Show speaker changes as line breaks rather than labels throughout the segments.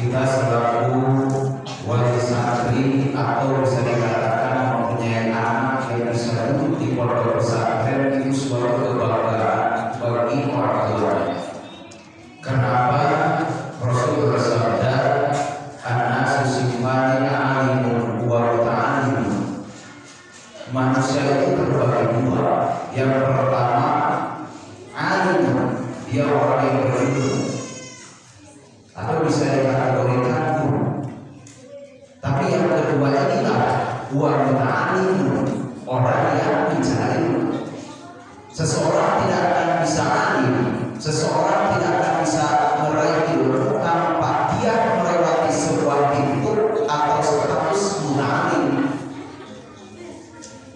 kita selaku wali santri atau bisa dikatakan mempunyai anak yang bisa duduk di pondok pesantren itu suatu kebanggaan bagi orang tua. Kenapa? Rasul bersabda, "An-nasu simfani alimun wa ta'alimun." Manusia itu terbagi dua. Yang pertama, alim, dia orang yang berilmu, atau bisa dikategorikan guru. Tapi yang kedua inilah wa ta'alim, orang yang mencari ilmu. Seseorang tidak akan bisa alim, seseorang tidak akan bisa meraih ilmu tanpa dia melewati sebuah pintu atau status mu'alim.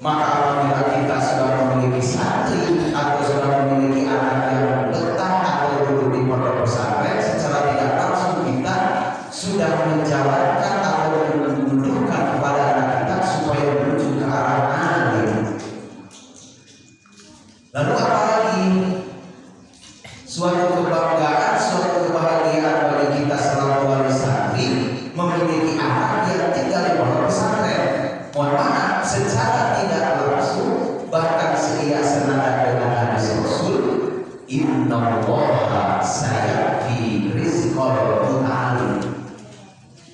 Maka apabila kita sudah memiliki santri atau sudah memiliki anak yang betah atau duduk di pondok pesantren, secara tidak langsung kita sudah menjalankan atau menunjukkan kepada anak kita supaya menuju ke arah alim. Lalu apalagi suatu kebanggaan, suatu kebahagiaan bagi kita selaku wali santri memiliki anak yang tinggal di pondok pesantren. Mohon maaf, secara tidak langsung bahkan seia senada dengan hadis Rasul, innallaha sayaqi rizqal muta'alim.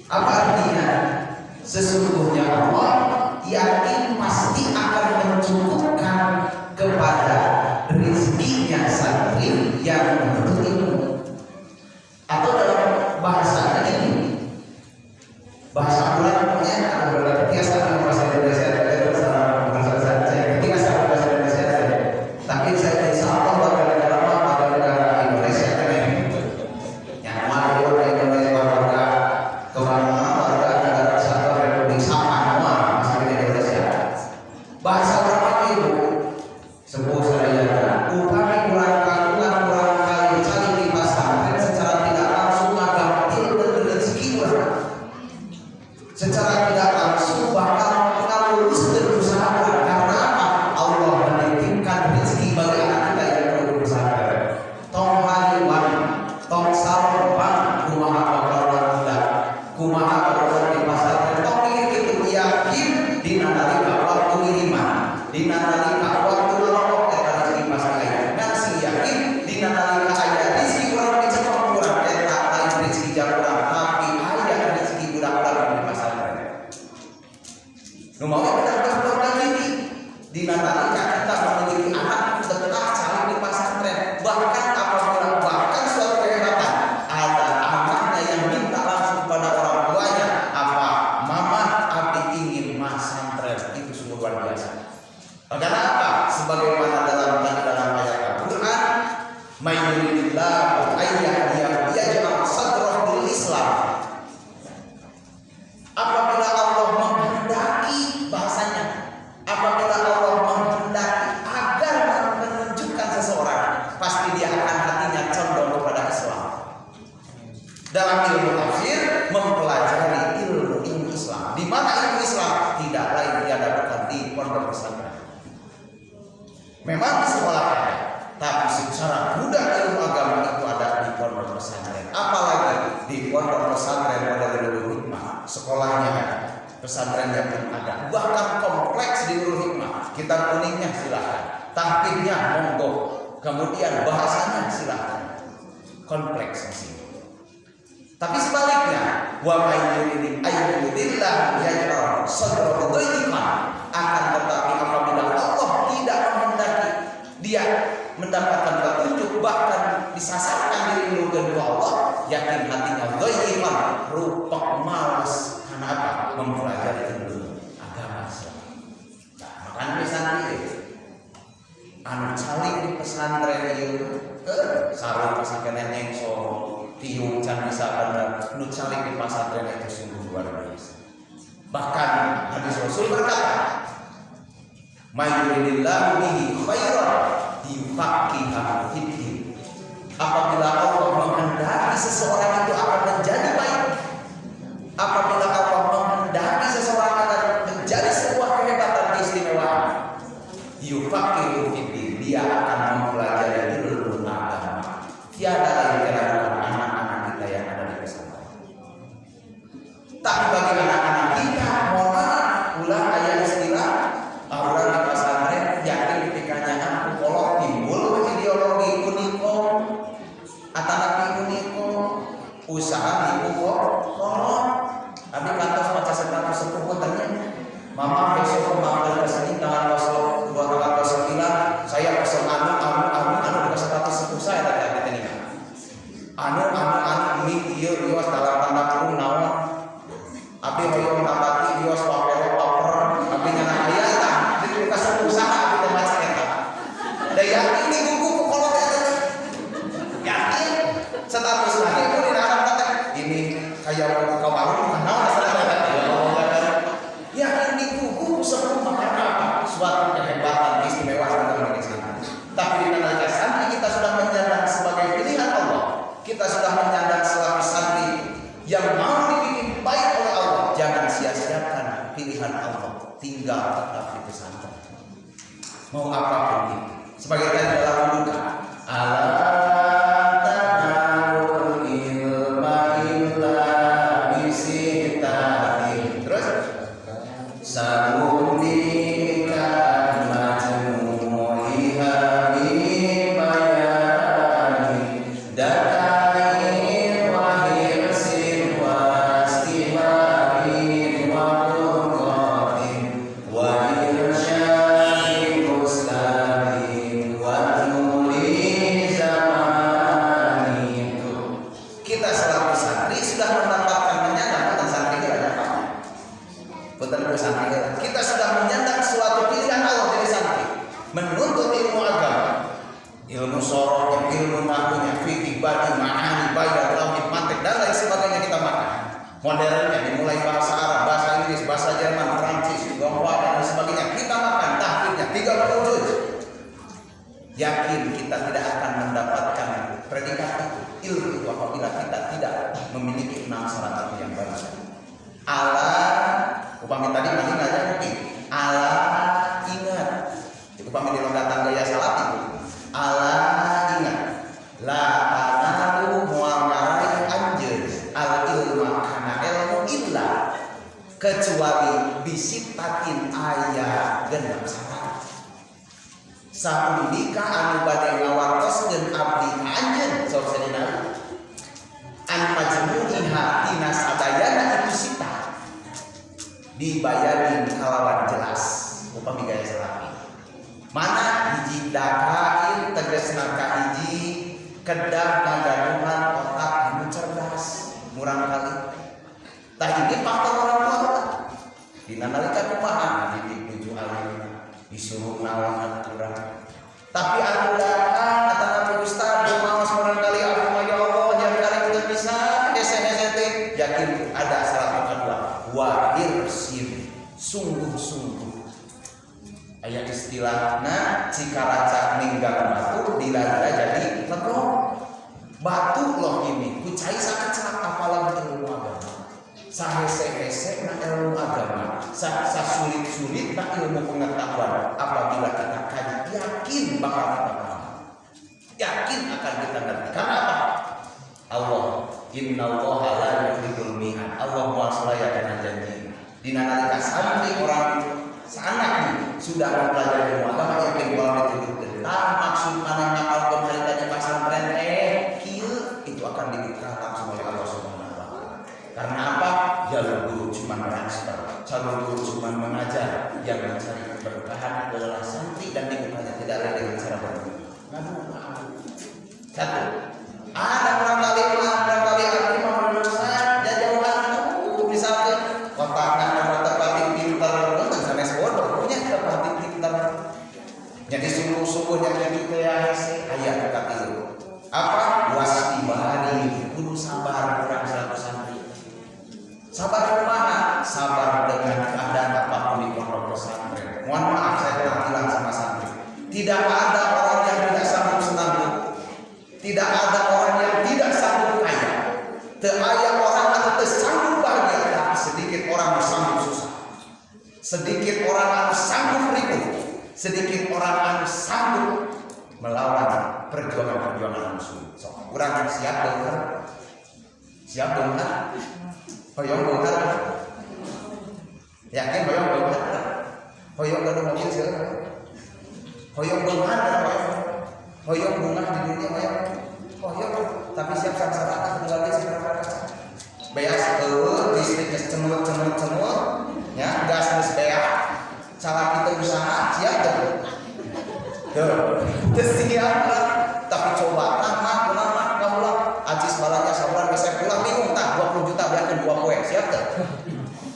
Apa artinya? Sesungguhnya Allah yakin pasti akan mencukupkan kepada rizkinya santri yang menuntut ilmu. Atau dalam bahasa ini, bahasa bulan punya ada beberapa biasa dalam bahasa Indonesia, bahasa saya ketika saya bahasa Indonesia saja. Tapi saya insya Allah warga negara Indonesia kan yang mana warga Indonesia, warga kemana warga negara Kesatuan Republik sama nama masih di Indonesia. Bahasa berapa itu? Sebuah seraya upami kurang kali cari di pesantren secara tidak langsung agak ilmu rezeki orang. Secara tidak langsung bakal lulus dan berusaha. Karena apa? Allah menitipkan rezeki bagi anak kita yang perlu berusaha. Tong haliwan, tong sarban, kumaha bakalan kita, kumaha bakalan di pasar. Tong mikir itu yakin dina nalika waktu ngiriman, dina nalika waktu lolok eta rezeki pasti aya. Dan si yakin dina nalika aya rezeki urang dicekok kurang eta lain rezeki jakurang, tapi aya rezeki budak-budak di pasar. Nu mau benar-benar diri di nalika kita memiliki anak betah cari di pesantren. Bahkan bahkan suatu kehebatan ada anaknya yang minta langsung pada orang tuanya, apa mama abdi ingin pesantren. Itu sungguh luar biasa. Karena apa? Sebagaimana dalam ayat Al-Quran, may yuridillahu ayyahdiyahu yaj'al sadrahu lil Islam. Apabila Allah menghendaki, bahasanya apabila Allah menghendaki agar menunjukkan seseorang, pasti dia akan hatinya condong kepada Islam. Dalam ilmu tafsir mempelajari ilmu Islam, di mana ilmu Islam tidak lain dia dapatkan di pondok pesantren. Memang di sekolah ada, tapi secara budak ilmu agama itu ada di pondok pesantren. Apalagi di pondok pesantren pada Nurul Hikmah, sekolahnya ada, pesantrennya pun ada, bahkan kompleks di Nurul Hikmah. Kitab kuningnya silahkan, tahfidnya monggo, kemudian bahasanya silahkan, kompleks di sini. Tapi sebaliknya, wa may yurid ayyudillah yaj'al sadrahu dhayqan, akan tetapi apabila Allah tidak menghendaki dia mendapatkan petunjuk, bahkan disasarkan diri menuju Allah, yakin hatinya dhayqan, rupak malas. Karena apa? Mempelajari ilmu agama Islam. Makanya misalnya anu calik di pesantren itu sarung pesantren nengso tiung can bisa benar nu calik di pesantren itu sungguh luar biasa. Bahkan hadis Rasul berkata, may yuridillahu bihi khairan yufaqihuhu fiddin. Apabila Allah menghendaki seseorang itu akan menjadi baik, apabila Allah menghendaki seseorang akan menjadi sebuah kehebatan keistimewaan, yufaqihuhu fiddin, dia akan mempelajari ilmu agama. Tiada lain diragukan anak-anak kita yang ada di pesantren. usaha ibu kolot. Abi kantos maca status sepupu tanya, mama besok mampir ke sini tanggal 29, saya pesan anu ke status sepupu saya tadi ini. Anu ini dia dalam tanda kurung naon. Abi hoyong napati dia paper, abi nyana aya tah, di ka sepupu saha abi teh maca eta. Da yakin di buku kolot eta. Yakin status lagi pun di dalam teh ini kayak buka warung naon yakin di buku sepupu makan apa suatu kehebatan istimewa dalam Islam. Tapi di nalika santri kita sudah menyandang sebagai pilihan Allah, kita sudah menyandang sebagai santri yang mau dibikin baik oleh Allah. Jangan sia-siakan pilihan Allah, tinggal tetap di pesantren. Mau apapun itu. Sebagai tadi dalam buka kita sudah menyandang suatu pilihan Allah dari santri, menuntut ilmu agama, ilmu sorok, ilmu nahunya, fikih, badi, ma'ani, bayan, tauhid, mantik dan lain sebagainya kita makan. Modernnya dimulai bahasa Arab, bahasa Inggris, bahasa Jerman, Prancis, Tionghoa dan lain sebagainya kita makan. Tahfidnya 30 juz. Yakin kita tidak akan mendapatkan predikat ilmu apabila kita tidak memiliki 6 syarat yang baru. Upami tadi masih ngajak mungkin ingat upami di lompatan gaya salat itu ingat la tanalu mual ngarai anjeun al ilma kana ilmu illa kecuali bisitatin aya genep syarat saundika anu bade ngawartoskeun abdi anjeun sok sadina an majmu'iha tina sadayana itu sita dibayarin kalawan jelas upami gaya salapi mana hiji dakain tegesna ka hiji kedah ngagaduhan otak anu cerdas murang kali tah ini faktor orang tua dina nalika kumaha dituju alim disuruh naon aturan tapi anu datang kata ustaz kumaha murang kali aku mah ya Allah jangan kali kita bisa hese-hese yakin ada syarat kedua wa irsin sungguh-sungguh aya istilahna cikaraca ninggal batu dilanda jadi lego batu loh ini kucai sakecak apalagi ilmu agama sahese-hese na ilmu agama sasulit-sulit na ilmu pengetahuan apabila kita kaji yakin bakal kita paham yakin akan kita ngerti karena apa Allah innallaha la yukhliful mi'ad Allah muasalaya dengan janji dina nalika santri orang sanak sudah mempelajari ilmu agama yakin bahwa dituduhkeun maksud mana ngapalkeun haritanya pasantren kieu itu akan dibuka langsung oleh Allah Subhanahu wa taala. Karena apa? Jalur guru cuma transfer, jalur guru cuma mengajar, yang mencari keberkahan adalah santri dan dibukanya tidak ada dengan cara berbeda. Satu, ada orang kali berdosa jauhan misalkan kotakna nomor tepatin pinter kan sanes bodoh punya tepatin pinter jadi sungguh-sungguh yang jadi teh aya dekat itu apa wasibari kudu sabar kurang 100 santri sabar kumaha sabar dengan keadaan apapun di pondok pesantren mohon maaf saya telah bilang sama santri tidak ada orang yang tidak sanggup senang tidak ada orang yang tidak sanggup kaya teu aya orang anu teu sanggup bahagia sedikit orang sanggup susah sedikit orang anu sanggup ribut sedikit orang anu sanggup melawan perjuangan musuh sok urang siap beunghar hoyong beunghar yakin hoyong beunghar hoyong gadu mobil seueur hoyong beunghar hoyong bunga di dunia hoyong tapi siap sangsara tinggal di seberapa cenut ya gas geus beak cara kita usaha siap terus siap tapi coba mah kamulah ajis balanya sabulan bisa pulang bingung tah 20 juta biarkan 2 poe siap teh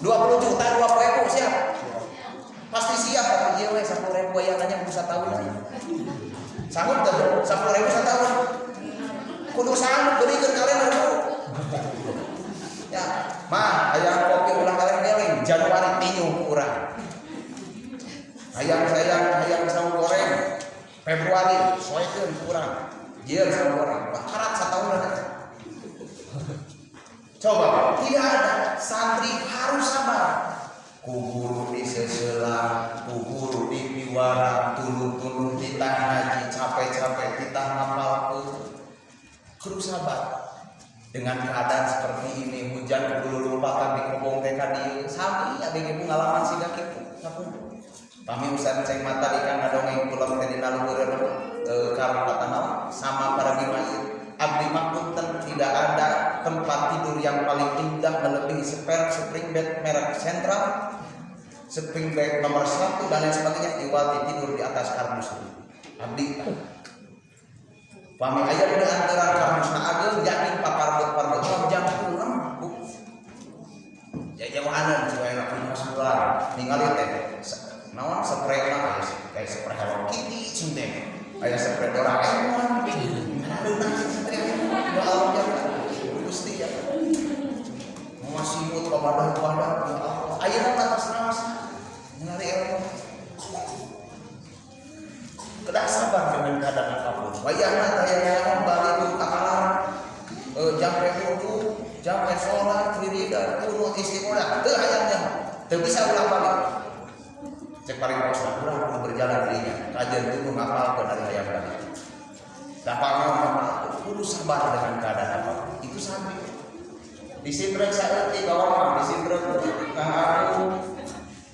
20 juta 2 poe bu siap pasti siap tapi ieu we 10.000 bayangannya bisa tahun lagi sanggup teh 10.000 satahun kudu sanggup beureikeun kalian dulu ya mah aya kopi ulang kalian geling Januari tinyu urang hayang saung goreng Februari soekeun urang jieun saung goreng bakarat satahun coba tidak ada santri harus sabar ku guru di seselang ku guru di piwara tulu titah ngaji capek-capek titah ngapal kudu sabar dengan keadaan seperti ini hujan dulu lupakan di kobong TK di sami ada yang pengalaman siga kitu kami usaha ceng mata ikan ngadongeng pulang tadi naluheureun karena tanah sama para gimair abdi makunten tidak ada tempat tidur yang paling indah melebihi spring bed merek Sentral spring bed nomor 1 dan lain sebagainya iwati tidur di atas kardus abdi pami aya di antara kardusna ageung yakin paparbet jam 6 ya jauhanan supaya punya suara ningali teh naon spray mah kayak spray Hello Kitty cinteng aya spray Doraemon aduh spray ya Allah ya Gusti ya masih mut kepada ya Allah ayeuna atas naos ngari ilmu kedah sabar dengan keadaan apapun wayahna tayang balik ku kakalar jamre wudu jamre salat wiridan kunut istiqomah teu hayangnya teu bisa ulang balik cek paling posta kurang kudu berjalan dirinya kajian itu ngapalkeun dari hayang balik dapat ngapal kudu sabar dengan keadaan apapun itu santri disindrek saeutik kawan disindrek kang aku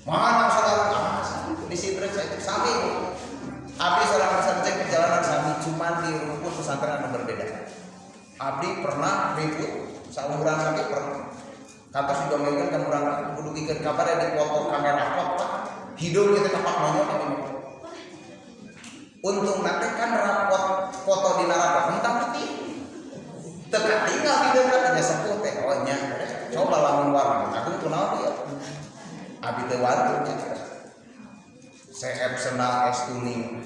mana saudara disindrek saeutik sami abdi seorang pesantren perjalanan sami cuma di rukun pesantren yang berbeda abdi pernah ribut saumuran sakit pernah kantor si domengan kan orang kudu dikeun kabar di foto kamera foto hidung kita tapak nanya ini untung nanti kan rapot foto di narapot hitam putih teka tinggal hidung kan aja sepuh teh oh nya coba lamun warna aku kunaon dia abdi teu wantu CF senang es tuning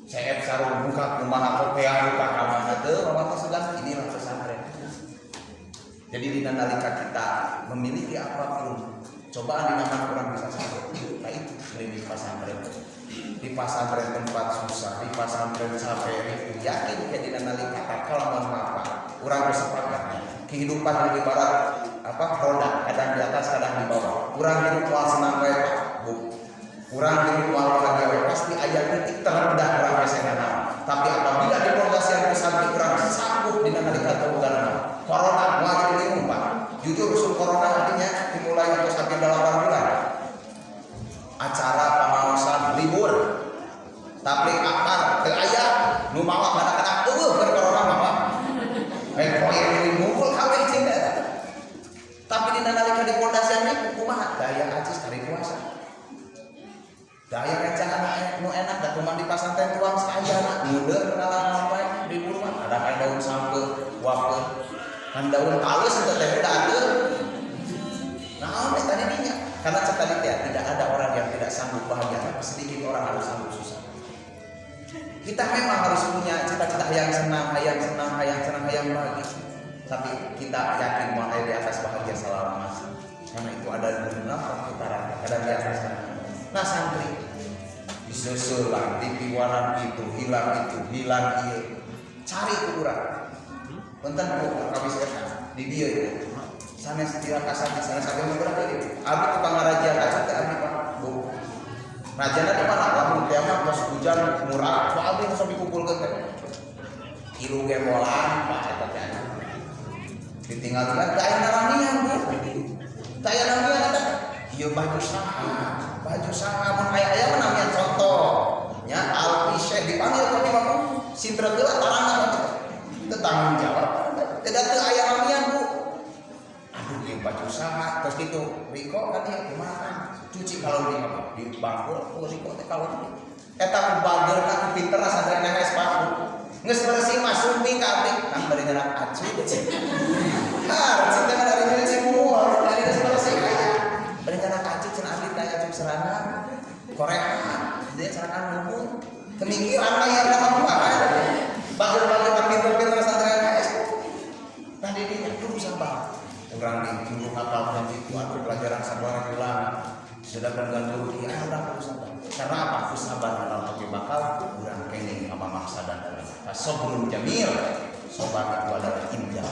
CF sarung buka kumaha kopean buka kamana teu mama segan inilah pesantren jadi di nalika kita memiliki apapun cobaan di nama kurang bisa sampai nah itu di pesantren di pesantren tempat susah di pesantren sampai yakin ke di nalika kalaman apa kurang bersepakat kehidupan lebih barat apa roda kadang di atas kadang di bawah kurang hidup wal senang bae kurang hidup wal bahagia pasti aya titik terendah kurang kesenangan tapi apabila di pondasi yang pesantren kurang sanggup di nalika teugan corona wajib diumpat jujur usul corona artinya dimulai untuk sampai 8 bulan acara pamaosan libur tablik akbar teu aya nu mawa kada eueuh keur corona mah poe ngumpul kawin cinta tapi di nalika di pondasian ini kumaha daya acis dari puasa daya kencangan nu enak da kumaha di pasantren tuang sayana mundur kenalan apa di rumah ada kayak daun sampeu wape kan daun halus untuk teh udah ada nah tadi dinya karena tadi tidak ada orang yang tidak sanggup bahagia tapi sedikit orang harus sanggup susah kita memang harus punya cita-cita yang senang hayang bahagia tapi kita yakin bahwa di atas bahagia selama karena itu ada benar putaran ada di atas nah santri disusulan di piwaran itu hilang cari kurang Punten bu, kami sekarang di dia itu, sana setiap kasar di sana sampai beberapa kali. Abi tukang raja kaca teh abi pak bu. Rajana di mana? Lamun kiamat pas hujan murah, pak abi bisa dikumpulkan teh. Kilu gemolan pak eta teh. Ditinggal-tinggal daya naranian bu. Daya naranian eta. Ieu baju saha mun aya namanya contoh. Nya Alfi Syekh dipanggil kami bapak. Sintra geula tarana tanggung jawab tidak tuh ayam amian bu aduh yang baju usaha terus itu Riko kan dia gimana cuci kalau di bangku Riko teh kalau eta ku bager aku pinter sadayana geus paku geus bersih masuk ming ka abdi kan bari jalan acu cinta dari diri semua dari geus bersih aya bari jalan acu cenah abdi teh acu serangan korek dia serangan ngomong kemikiran aya da mah bager-bager pinter-pinter sadayana geus tadi dia kudu sabar orang di minggu kapal dan itu aku pelajaran sabar hilang sedangkan ganggu rugi ada sabar karena apa aku sabar dalam hati bakal kurang kening sama maksa dan sabrun jamil sabar itu adalah indah.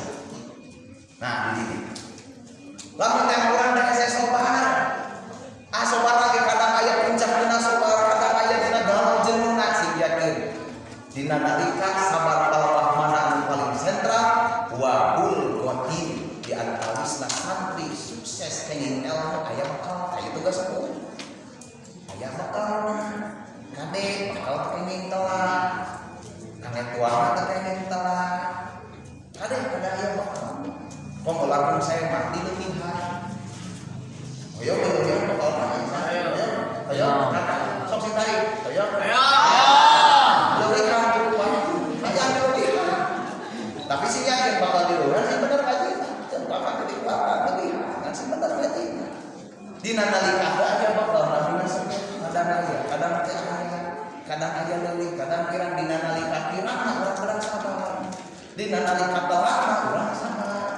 Nah ini lamun yang orang dah saya sabar sabar lagi kadang aya puncak dina sabar kadang aya dina galau jeunna sing yakin dina nalika sabar Allah mana anu paling sentral wabul qadim di antawisna santri sukses kenging ilmu aya bakal aya tugas aku aya bakal kade bakal kenging telah kangge tuana teh kenging telah kade pada aya bakal komo lamun saya mati leuwih ayo bakal ayo sok sing tarik ayo leuwih kan aya leuwih tapi sih yakin bakal di luar sih bener aja bakal jadi bakal lagi kan sebentar lagi dina nalika aja bakal dina kadang aja kadang aja leuwih kadang kirang dina nalika kirang urang sabar dina nalika telah urang sabar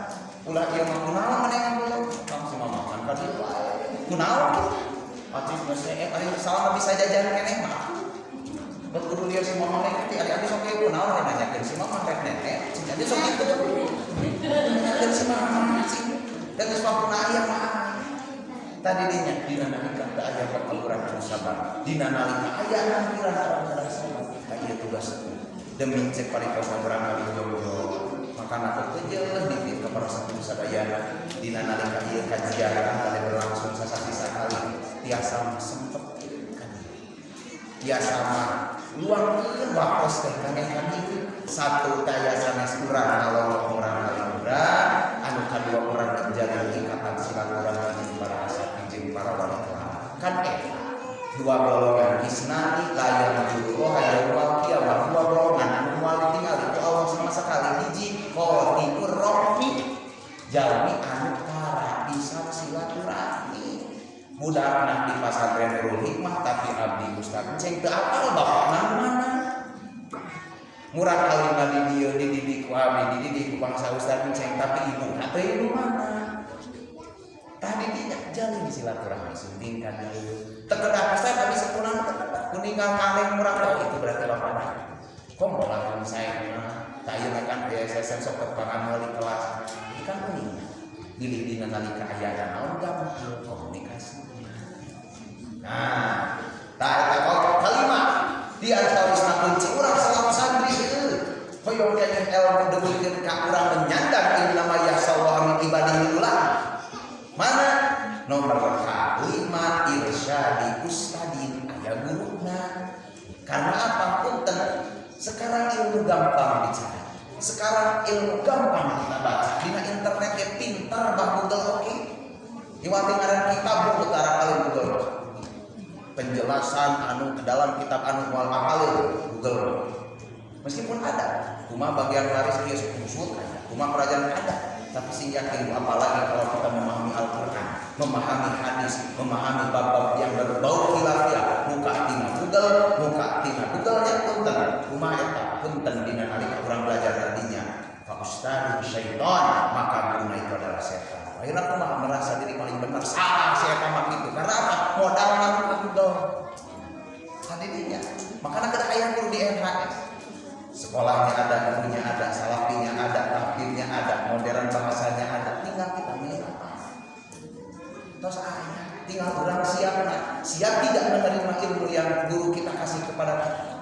ulah ieu mah kunaon maneh dulu langsung makan ka dieu wae kunaon atuh geus ari salah bisa jajan keneh mah bet kudu dia si mama nek ti adik-adik sok ieu kunaon nanyakeun si mama rek nenek si jadi sok kitu dan semangat dan sepakuna ayah mah tadi dinya dina nalika da aya bakal urang sabar dina nalika aya lampiran urang sabar aya tugas demi cek paripurna urang ali jojo makana kejeul dikit ka para saking sadayana dina nalika ieu kajian kali berlangsung sasasi sakali tiasa sempet tiasa mah luangkeun waktos teh kangge satu daya sanes urang kalau urang anu kadua orang menjalin ikatan silaturahmi para asatid jeung para wanita kan dua golongan isnani layan dulu hayang wakia wa dua golongan anu moal ditinggal itu Allah sama sekali hiji qatiur rahmi jalmi anu para bisa silaturahmi budakna di pasantren Nurul Hikmah tapi abdi ustaz ceng teu apal bapakna mana murah kali di dia dididik ku abdi dididik ku bangsa ustaz ceng tapi ibu teh ibu mana tadi dia jalin silaturahmi suntingkan deui tekedah ustaz abi sakurang kuningal kaleng murah itu berarti bapakna komo lamun saya tah ieu kan PSSN sok kepangan wali kelas kan kuning pilih dina nalika aya naon gampang komunikasi nah tah eta kalimat di antawisna kunci urang selama santri hoyong kenging ilmu deukeun ka urang menyandang innama yasallahu min ibadihi ulama mana nomor kalima irsyadi ustadin aya guruna karena apa punten sekarang ilmu gampang dicari sekarang ilmu gampang kita baca dina internet ya pintar bah Google oke iwati ngaran kitab utara kali Google penjelasan anu ke dalam kitab anu moal apalin Google meskipun ada cuma bagian waris dia kusut aja cuma pelajaran ada tapi sing yakin apalagi kalau kita memahami Al-Qur'an memahami hadis memahami bab-bab yang berbau khilafiyah muka tina Google nya punten kumaha eta punten dina nalika urang belajar tadinya fa ustadu syaitan maka guna itu adalah setan akhirnya kumaha merasa diri paling benar salah setan mah gitu karena apa modal nang Google tadinya makanya kada aya guru di NHS sekolahnya ada, gurunya ada, salafinya ada, takbirnya ada, modern bahasanya ada, tinggal kita milih apa terus tinggal orang siap tidak menerima ilmu yang guru kita kasih kepada kita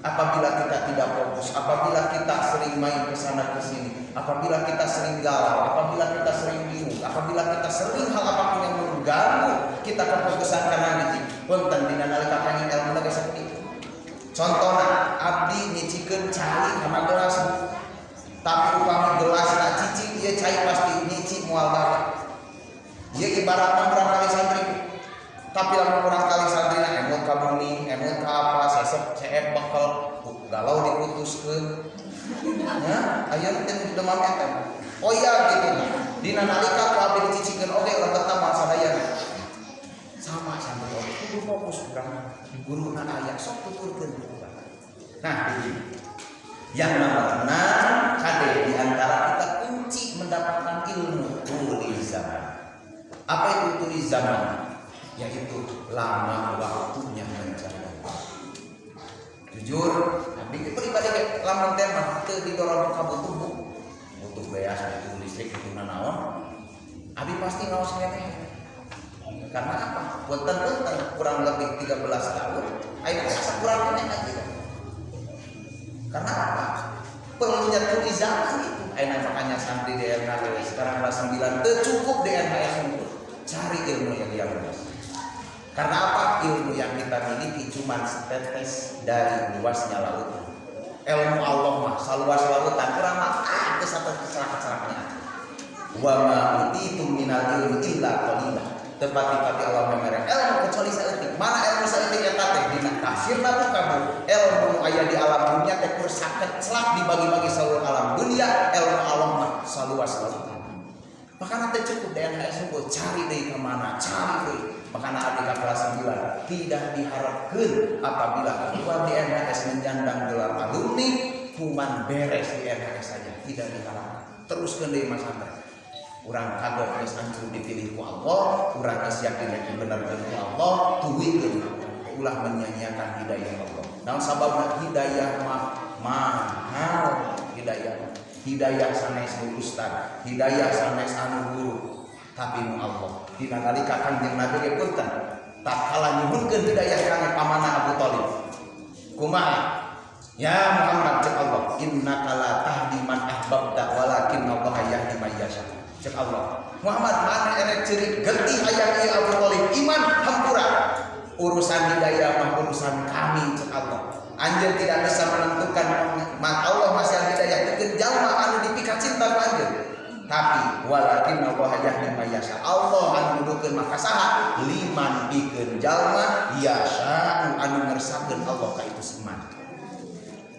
apabila kita tidak fokus, apabila kita sering main kesana kesini, apabila kita sering galau, apabila kita sering bingung, apabila kita sering hal apapun yang mengganggu kita kefokusan karena ngaji punten dina nalika kangge ilmu lagi seperti itu contohnya abdi nyicikeun cai sama gelas tapi upami gelas tak cicing ieu cai pasti nyicik moal bae Ieu ibaratna urang kali santri. Tapi lamun urang kali santrina emot ka bumi, emot ka apa, seep bakal galau diputuskeun. Nya, aya teh demam eta. Oh iya gitu. Dina nalika ku abdi dicicikeun oge lebetna moal sadayana. Sama santri kudu fokus urang guruna aya sok tuturkeun. Nah, yang nomor 6 kade di antara kita kunci mendapatkan ilmu tuli zaman. Apa itu tuli zaman? Yaitu lama waktunya mencari. Jujur, abdi pribadi lamun teh mah teu didorong ka butuh beas butuh listrik butuh nanaon. Abdi pasti ngaos keneh. Karena apa? Punten kurang lebih 13 tahun, ayeuna sakurang keneh aja. Karena apa? Perlunya tuli zaman itu. Ayeuna makanya santri DNH sekarang kelas 9 teu cukup DNHS unggul. Cari ilmu yang luas. Karena apa? Ilmu yang kita miliki cuma setetes dari luasnya lautan. Ilmu Allah mah saluas lautan, kurang mah ada satu kecelak-kecelaknya. Wa ma utitum minal ilmi illa qalila. Tepati-pati Allah memerek ilmu kecuali saeutik. Mana ilmu saeutik eta teh dina tafsirna bukan ilmu aya di alam dunia teh kur sakecelak dibagi-bagi seluruh alam dunia, ilmu Allah mah saluas lautan. Makanya teh cukup DNHS unggul, cari deui ka mana, cari deui. Makanya abdi ka kelas 9 tidak diharapkan apabila keluar DNHS menjandang gelar alumni cuman beres DNHS saja, tidak diharapkan. Teruskeun deui Mas Andre. Urang kagok geus hancur dipilih ku Allah, urang geus yakin bener ku Allah, tuwikeun ulah menyanyiakan hidayah Allah. Naon sababna hidayah mah mahal hidayah. Hidayah sanes nu ustad, hidayah sanes anu guru, tapi nu Allah. Dina nalika Kangjeng Nabi ge punten, tak kalah nyuhunkeun hidayah ka pamanah Abu Thalib. Kumaha? Ya Muhammad cek Allah, innaka la tahdi man ahbabta walakin Allah yahdi man yasha. Cek Allah, Muhammad mana erek ciri getih hayang ieu Abu Thalib iman hampura. Urusan hidayah mah urusan kami cek Allah. Anjeun tidak bisa menentukan Allah masih hidayah teu jalma anu dipika cinta ku anjeun. Tapi walakin Allah yahdi man yasha. Allah anu nuduhkeun maka saha? Liman pikeun jalma yasha anu ngersakakeun Allah ka itu seman.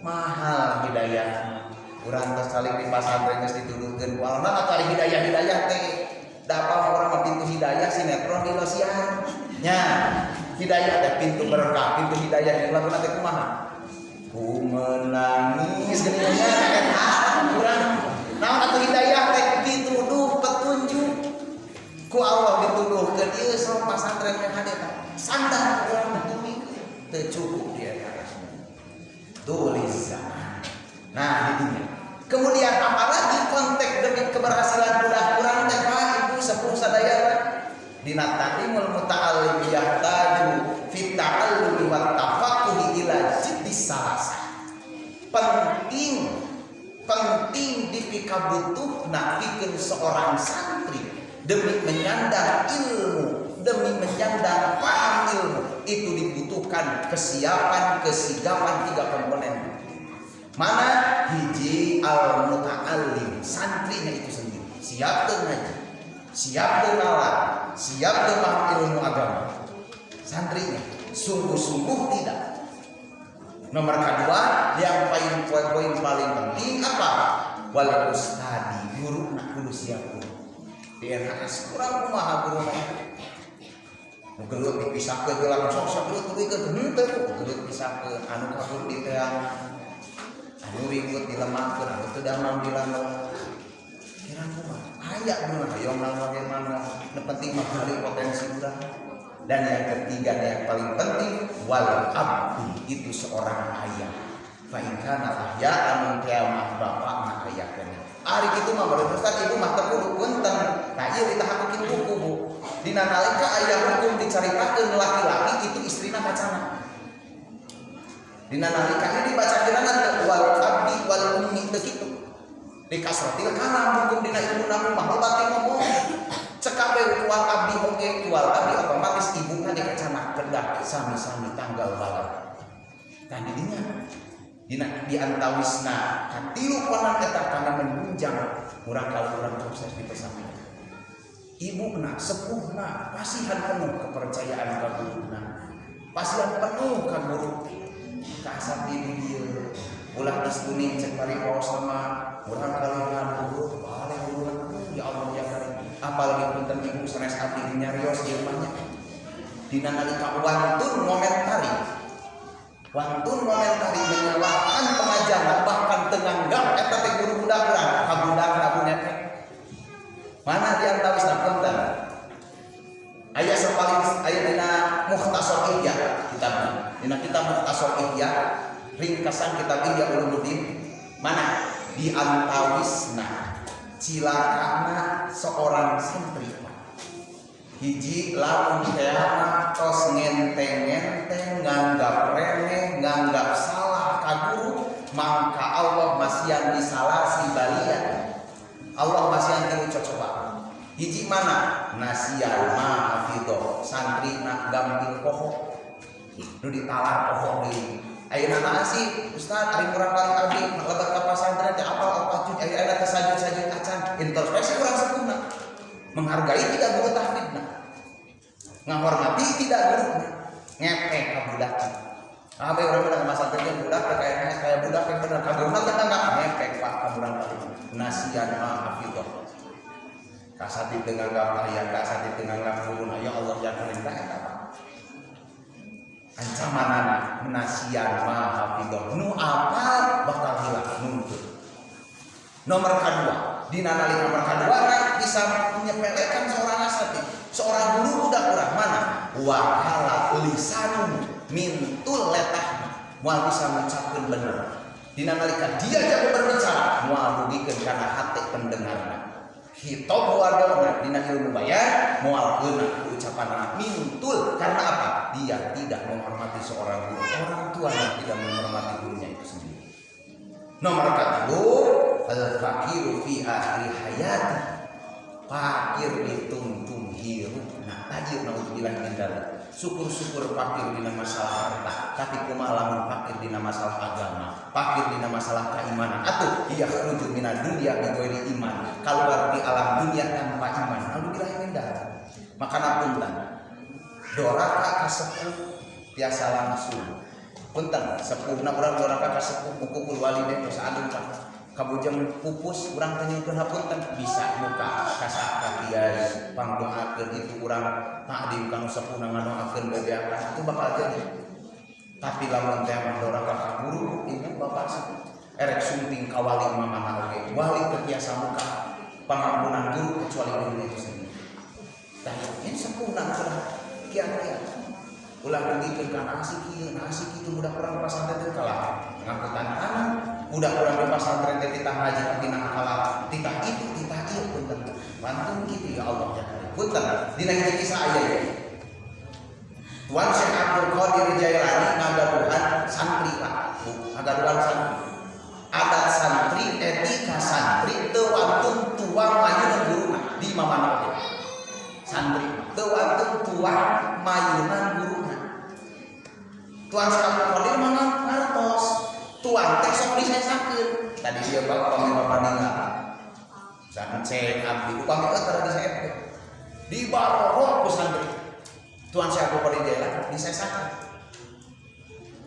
Mahal hidayah. Urang tos saling di pasantren geus dituduhkeun ku Allah cari hidayah teh. Da orang mah pintu hidayah sinetron di Indosiar. Nya, hidayah teh pintu berkah, pintu hidayah lagu teh kumaha? Ku menangis geuninnya eta urang. Naon atuh hidayah teh dituduh petunjuk. Ku Allah dituduhkeun ieu sok pasantren yang hade tah. Sandang urang demi teu cukup dia. Tulis zaman. Nah, ini. Kemudian apalagi konteks demi keberhasilan budak urang teh ibu sepuh sadayana dina ta'limul muta'allim yahtaju fi ta'allumi wa tafaqquhi ila jiddis salasa. Penting dipikabutuhna pikeun seorang santri demi menyandang ilmu, demi menyandang paham ilmu itu dibutuhkan kesiapan, kesigapan 3 komponen. Mana hiji al-muta'allim, santrinya itu sendiri siap teu ngaji, siap teu ngalar, siap teu paham ilmu agama. Santrinya sungguh-sungguh tidak. Nomor kedua yang poin paling penting apa? Wal ustadi, guru nak kudu siap guru. Di NHS kurang kumaha guru mah. Nu gelut dipisahkeun geula sok gelut tuluikeun henteu gelut pisahkeun anu kabur di teh anu ribut dilemahkeun anu teu damang dilanggong. Kira kumaha? Aya beunang hayong bagaimana? Nu penting mah gali potensi urang. Dan yang ketiga yang paling penting wal abdi itu seorang ayah. Fa in kana ahya'an min qiyamah bapakna aya keneh. Ari kitu mah baru Ustaz ibu mah teu kudu punten. Nah ieu ditahakukeun buku Bu. Dina nalika aya hukum dicaritakeun laki-laki itu istrina kacana. Dina nalika ieu dibacakeunana teu wal abdi wal ummi teu kitu. Dikasrotil kalam hukum dina ilmu namu mah loba teh ngomong. Cekape wal abdi oge wal abdi otomatis ibuna dikacana kedah sami-sami tanggal balap. Kan didinya di antawisna katilu konan eta kana menunjang urang kalau urang sukses di pesantren. ibuna, sepuhna, pasihan penuh kepercayaan ka guruna, pasihan penuh ka guru. Kasar diri dia ulah diskuning cek pariwaos sama urang kalingan guru balik urang ya Allah ya Karim. Apalagi punten ibu sanes abdi nyarios ieu mah nya dina nalika wantun momentari menyalahkan pengajaran bahkan tenganggap eta teh guru budak urang kabudakna bunyake. Mana diantawisna punten aya sapaling aya dina Mukhtasar Ihya kitabna. Dina kitab Mukhtasar Ihya ringkasan kitab Ihya Ulumuddin mana diantawisna cilakana seorang santri hiji lamun teama tos ngenteng-ngenteng nganggap remeh nganggap salah ka guru mangka Allah masihan disalasi balian. Allah masihan tilu cocoba hiji mana nasian ma'afidoh santri nak gampil pohon nu ditalar pohon deui ayeuna naasi Ustaz ari kurang kali abdi lebat ka pasantren teh apa cuy aya kesajud-sajud acan introspeksi urang sepuhna menghargai tidak guru tahfidna ngahormati tidak gurunya ngepek ka budak abe urang bener pasantren budak kayak budak yang bener kagurna teh enggak ngepek Pak ka urang kali nasian ma'afidoh kasati tenganggap aya kasati tenganggap guru ya Allah ya Karim eta ancamanana menasian mahafidhah nu apa bakal hilang nuntut. Nomor kedua dina nalika nomor kedua bisa menyepelekan seorang asati seorang guru budak urang mana wakala lisan mintul letah moal bisa mengucapkeun bener dina nalika dia jago berbicara moal rugikeun kana hati pendengarna. Hitop wadona dina ilmu bayan moal geuna ucapan mintul karena apa? Dia tidak menghormati seorang guru. Orang tuanya tidak menghormati gurunya itu sendiri. Nomor 3 al-faqiru fi akhir hayati. Fakir ditungtung hirupna. Tadi naudzubillah min dzalik. Syukur-syukur fakir dina masalah harta, tapi kumaha lamun fakir dina masalah agama, fakir dina masalah keimanan. Atuh iya khruju minad dunya bi ghairi iman. Keluar di alam dunia tanpa iman. Naudzubillah min dzalik. Makana punten. Doraka ka sepuh tiasa langsung. Punten sepuhna urang doraka ka sepuh ukul walidain tos adun Pak. Kabujang pupus urang teh nyukeun hapunten bisa muka kasak ka kiai pangdoakeun itu urang takdim kanu sepuhna nganoakeun bebeakan itu bakal jadi. Tapi lamun teh mandoraka ka guru ibu bapak erek sunting ka wali mamana oge wali teu tiasa muka pangampunan guru kecuali guru itu sendiri. Tah ini sepuhna kiai-kiai ulah ngeukeun kana asik kieu budak urang pasantren teh kalah ngangkutan anak budak urang di pasantren teh titah ngaji tina kalah titah itu titah ieu punten mantun kitu ya Allah ya punten dina hiji kisah aya ya Tuan Syekh Abdul Qadir Jailani ngagaduhan santri Pak ngagaduhan santri adat santri etika santri teu wantun tuang mayunan guruna di mamana oge santri teu wantun tuang mayunan guruna Tuan Syekh Abdul Qadir mah ngartos tuan teh sok disesakeun tadi dia bawa pami ninggal sangat Syekh Abdi upami antara disesakeun di baroro ku santri Tuan Syekh Abdul Qadir Jailani disesakeun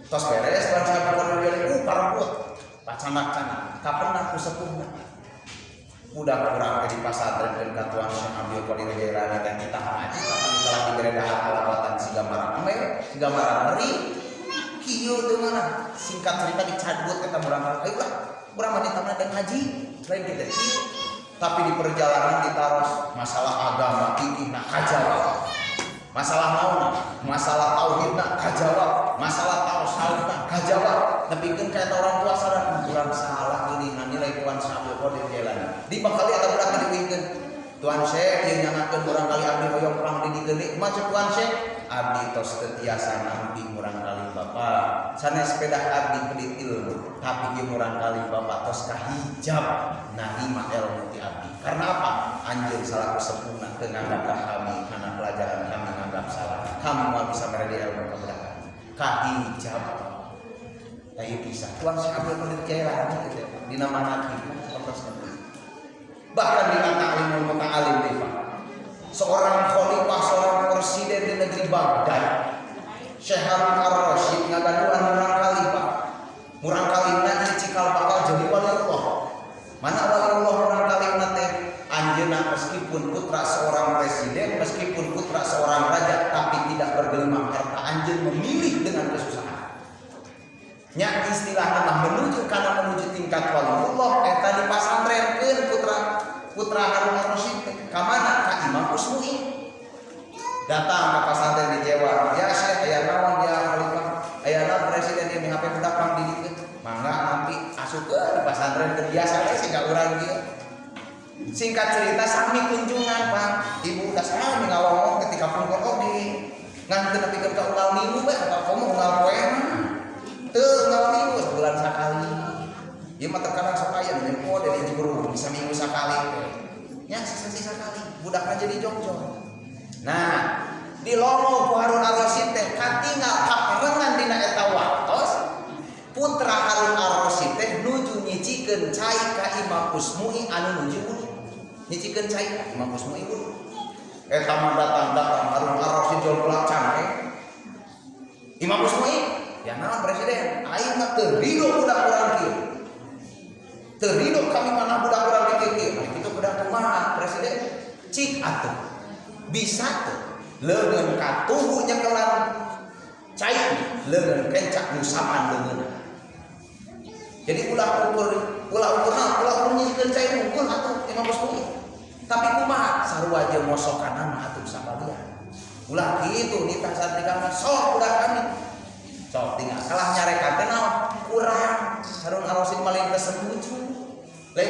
tos beres Tuan Syekh Abdul Qadir Jailani parabot pacana-cana kapenah ku sepuhna udah kurang di pasantren dan ka Tuan Syekh Abdul Qadir Jailani teh kita ngaji tapi kalau dibere dahar alawatan si gambaran ngeri kieu teu mana singkat cerita dicabut eta urang ayolah urang mah ditamna dan ngaji lain kita kieu tapi di perjalanan ditaros masalah agama fikihna kajawab masalah naon masalah tauhidna kajawab masalah tauhidna kajawab nepikeun ka eta orang tua sadar urang salah geuningan nilai Tuan Syekh Abdul Qadir Jailani di bakali eta budak diwingkeun Tuan Syekh ieu nyangakeun urang kali abdi hoyong perang didikeun deui macet Tuan Syekh abdi tos teu tiasa nampi urang kali Bapak sanes sepeda abdi pelit ilmu tapi ieu urang kali Bapak tos kahijab narima ilmu ti abdi karena apa anjeun salaku sepuhna teu nganggap kami kana pelajaran kami nganggap salah kami mau bisa meredi ilmu ka budak kahijab tah ieu bisa Tuan Syekh Abdul Qadir Jailani kitu dina manaqib bahkan di mata alim deui Pak putra seorang presiden, meskipun putra seorang raja, tapi tidak bergelimang harta, anjeun memilih dengan kesusahan. Nya istilahna mah menuju tingkat waliullah eta di pasantrenkeun putra Harun ar-Rasyid ka mana? Ka Imam Usmu'i. Datang ke pasantren di Jawa, ya Syekh aya naon ya khalifah, aya naon presiden ieu HP budak pang didikeun. Mangga nanti asukeun di pasantren teu biasa we siga urang kieu. Singkat cerita sami kunjungan Pak, ibu udah sami ngawong ketika pungkur oge ngan teu nepikeun ka unggal minggu bae atau komo unggal poe mah teu unggal minggu sebulan sakali. Ieu mah terkadang sok aya nyempo dari juru bisa minggu sakali nya sisa kali budakna jadi jog-jog. Nah di lomo ku Harun ar-Rasyid teh katingal kaperengan dina eta waktos putra Harun ar-Rasyid teh nuju nyicikeun cai ka Imam Usmu'i anu nuju bulu. Nyicikeun cai ka Imam Usmu'i bulu. Eta mah datang Harun ar-Rasyid jol pelacang Imam Usmu'i, ya naon presiden, aing mah teu ridho budak urang kieu. Teu ridho kami mana budak urang kieu. Nah kitu budak kumaha presiden? Cik atuh. Bisa tuh leungeun katuhu nyekelan cai, leungeun kencak nusaman leungeun. Jadi ulah ukur nyikeun cai ukur atuh Imam Usmu'i. Tapi kumaha sarua jeung mosokanna atuh sabalian. Ulah kitu nitah santri kami sok udah kami. Sok tinggal kalah nyarekan teh naon? Kurang. Harun ar-Rasyid malin tersembunyi.